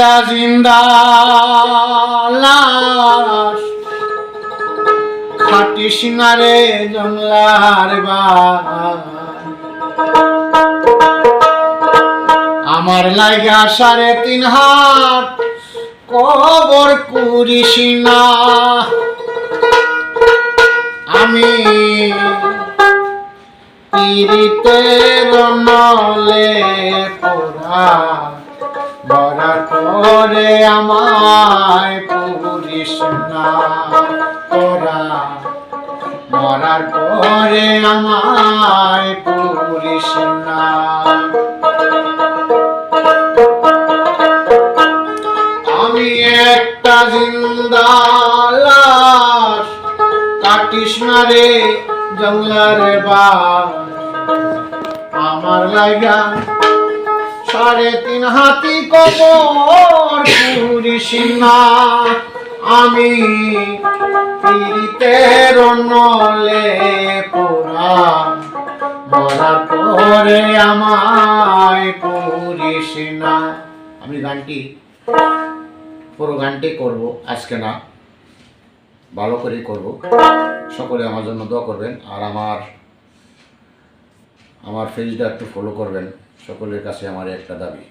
একটা জিন্দা লাশ খাটিস না রে জংলার বাস, আমার লাগা 3.5 হাত কবর করিস না। আমি পীড়িতের নলে পোড়া, মরার পরে আমায় পুরিস না তোরা, মরার পরে আমায় পুরিস না। আমি একটা জিন্দা লাশ কাটিস না রে জংলার বাস, আমার লাগা 3.5 হাতি কবর করিস না। আমি পীড়িতের নলে পোড়া, মরার পরে আমায় পুরিস না। আমি গানটি পুরো গানটি করব, আজকে না, ভালো করেই করব। সকলে আমার জন্য দোয়া করবেন, আর আমার পেজটা একটু ফলো করবেন। সকলের কাছে আমার একটা দাবি।